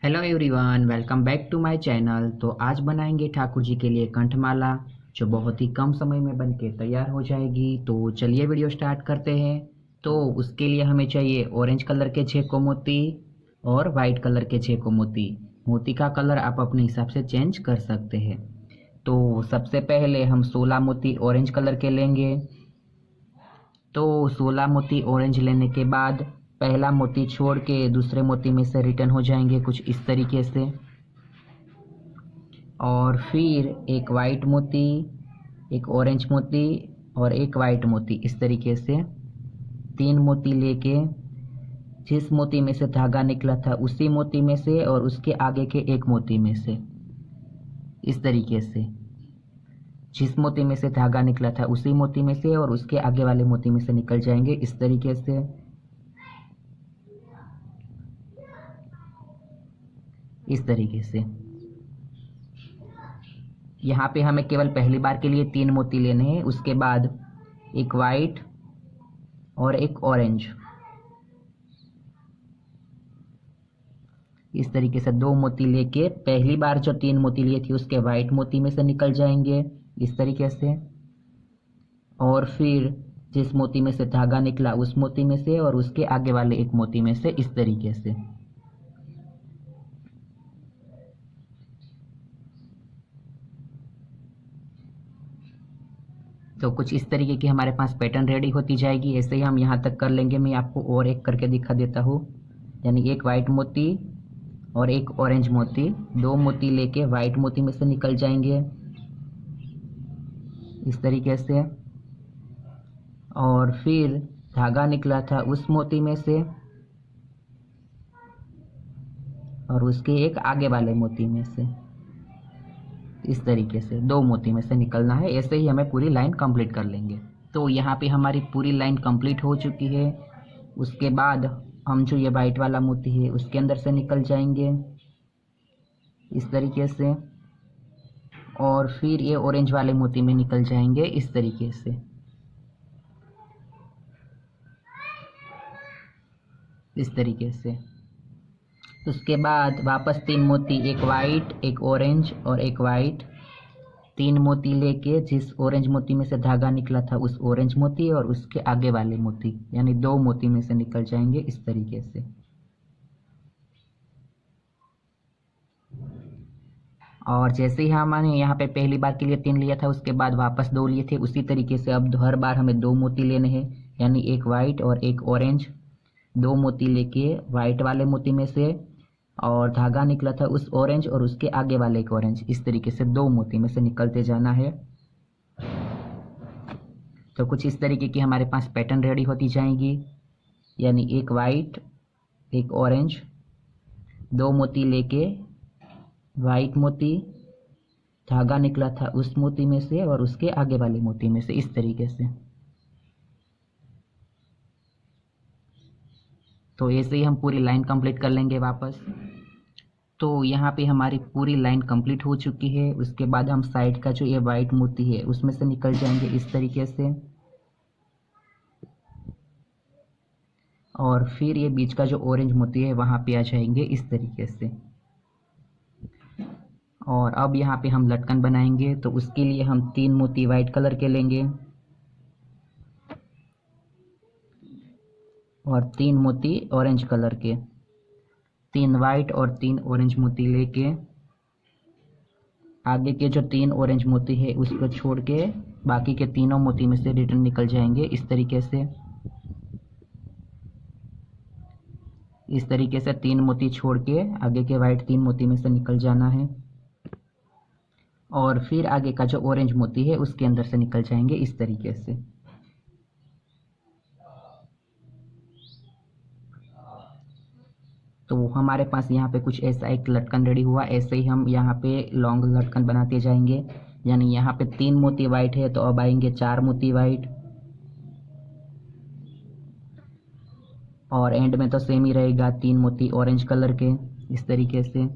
Hello everyone, welcome back to my channel. तो आज बनाएंगे ठाकुर जी के लिए कंठमाला, जो बहुत ही कम समय में बन के तैयार हो जाएगी। तो चलिए वीडियो स्टार्ट करते हैं। तो उसके लिए हमें चाहिए ऑरेंज कलर के 6 को मोती और वाइट कलर के 6 को मोती। मोती का कलर आप अपने हिसाब से चेंज कर सकते हैं। तो सबसे पहले हम 16 मोती ऑरेंज कलर के लेंगे। तो 16 मोती ऑरेंज लेने के बाद पहला मोती छोड़ के दूसरे मोती में से रिटर्न हो जाएंगे कुछ इस तरीके से। और फिर एक वाइट मोती, एक ऑरेंज मोती और एक वाइट मोती, इस तरीके से 3 मोती लेके जिस मोती में से धागा निकला था उसी मोती में से और उसके आगे के एक मोती में से, इस तरीके से जिस मोती में से धागा निकला था उसी मोती में से और उसके आगे वाले मोती में से निकल जाएंगे इस तरीके से। इस तरीके से यहाँ पे हमें केवल पहली बार के लिए 3 मोती लेने हैं। उसके बाद एक वाइट और एक ऑरेंज, इस तरीके से 2 मोती लेके पहली बार जो 3 मोती लिए थी उसके वाइट मोती में से निकल जाएंगे इस तरीके से। और फिर जिस मोती में से धागा निकला उस मोती में से और उसके आगे वाले एक मोती में से, इस तरीके से। तो कुछ इस तरीके की हमारे पास पैटर्न रेडी होती जाएगी। ऐसे ही हम यहाँ तक कर लेंगे। मैं आपको और एक करके दिखा देता हूँ। यानी एक वाइट मोती और एक ऑरेंज मोती, 2 मोती लेके वाइट मोती में से निकल जाएंगे इस तरीके से। और फिर धागा निकला था उस मोती में से और उसके एक आगे वाले मोती में से, इस तरीके से 2 मोती में से निकलना है। ऐसे ही हमें पूरी लाइन कंप्लीट कर लेंगे। तो यहाँ पे हमारी पूरी लाइन कंप्लीट हो चुकी है। उसके बाद हम जो ये वाइट वाला मोती है उसके अंदर से निकल जाएंगे इस तरीके से। और फिर ये ऑरेंज वाले मोती में निकल जाएंगे इस तरीके से। इस तरीके से उसके बाद वापस 3 मोती, एक वाइट, एक ऑरेंज और एक वाइट, 3 मोती लेके जिस ऑरेंज मोती में से धागा निकला था उस ऑरेंज मोती और उसके आगे वाले मोती, यानी 2 मोती में से निकल जाएंगे इस तरीके से। और जैसे ही हमने यहाँ पे पहली बार के लिए 3 लिया था उसके बाद वापस 2 लिए थे, उसी तरीके से अब हर बार हमें 2 मोती लेने हैं। यानी एक वाइट और एक ऑरेंज, 2 मोती लेके वाइट वाले मोती में से और धागा निकला था उस ऑरेंज और उसके आगे वाले एक ऑरेंज, इस तरीके से 2 मोती में से निकलते जाना है। तो कुछ इस तरीके की हमारे पास पैटर्न रेडी होती जाएंगी। यानी एक वाइट, एक ऑरेंज, 2 मोती लेके वाइट मोती, धागा निकला था उस मोती में से और उसके आगे वाले मोती में से, इस तरीके से। तो ऐसे ही हम पूरी लाइन कंप्लीट कर लेंगे वापस। तो यहाँ पे हमारी पूरी लाइन कंप्लीट हो चुकी है। उसके बाद हम साइड का जो ये वाइट मोती है उसमें से निकल जाएंगे इस तरीके से। और फिर ये बीच का जो ऑरेंज मोती है वहाँ पे आ जाएंगे इस तरीके से। और अब यहाँ पे हम लटकन बनाएंगे। तो उसके लिए हम 3 मोती वाइट कलर के लेंगे और 3 मोती ऑरेंज कलर के। 3 वाइट और 3 ऑरेंज मोती लेके आगे के जो 3 ऑरेंज मोती है उसको छोड़ के बाकी के तीनों मोती में से रिटर्न निकल जाएंगे इस तरीके से। इस तरीके से 3 मोती छोड़ के आगे के वाइट 3 मोती में से निकल जाना है और फिर आगे का जो ऑरेंज मोती है उसके अंदर से निकल जाएंगे इस तरीके से। तो हमारे पास यहाँ पे कुछ ऐसा एक लटकन रेडी हुआ। ऐसे ही हम यहाँ पे लॉन्ग लटकन बनाते जाएंगे। यानी यहाँ पे 3 मोती वाइट है तो अब आएंगे 4 मोती वाइट और एंड में तो सेम ही रहेगा, 3 मोती ऑरेंज कलर के, इस तरीके से।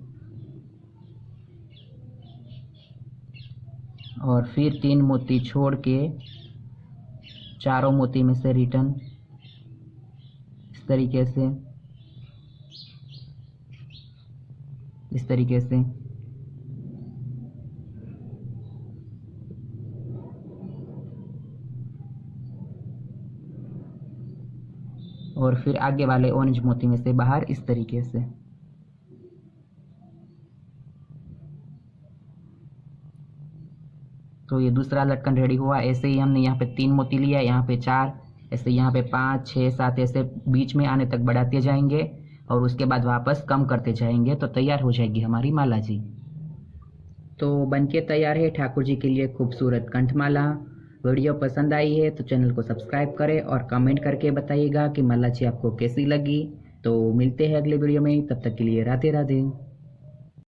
और फिर 3 मोती छोड़ के चारों मोती में से रिटर्न इस तरीके से। इस तरीके से। और फिर आगे वाले ऑरेंज मोती में से बाहर इस तरीके से। तो ये दूसरा लटकन रेडी हुआ। ऐसे ही हमने यहाँ पे 3 मोती लिया, यहाँ पे 4, ऐसे यहाँ पे 5, 6, 7, ऐसे बीच में आने तक बढ़ाते जाएंगे और उसके बाद वापस कम करते जाएंगे तो तैयार हो जाएगी हमारी माला जी। तो बनके तैयार है ठाकुर जी के लिए खूबसूरत कंठमाला। वीडियो पसंद आई है तो चैनल को सब्सक्राइब करें और कमेंट करके बताइएगा कि माला जी आपको कैसी लगी। तो मिलते हैं अगले वीडियो में, तब तक के लिए राधे राधे।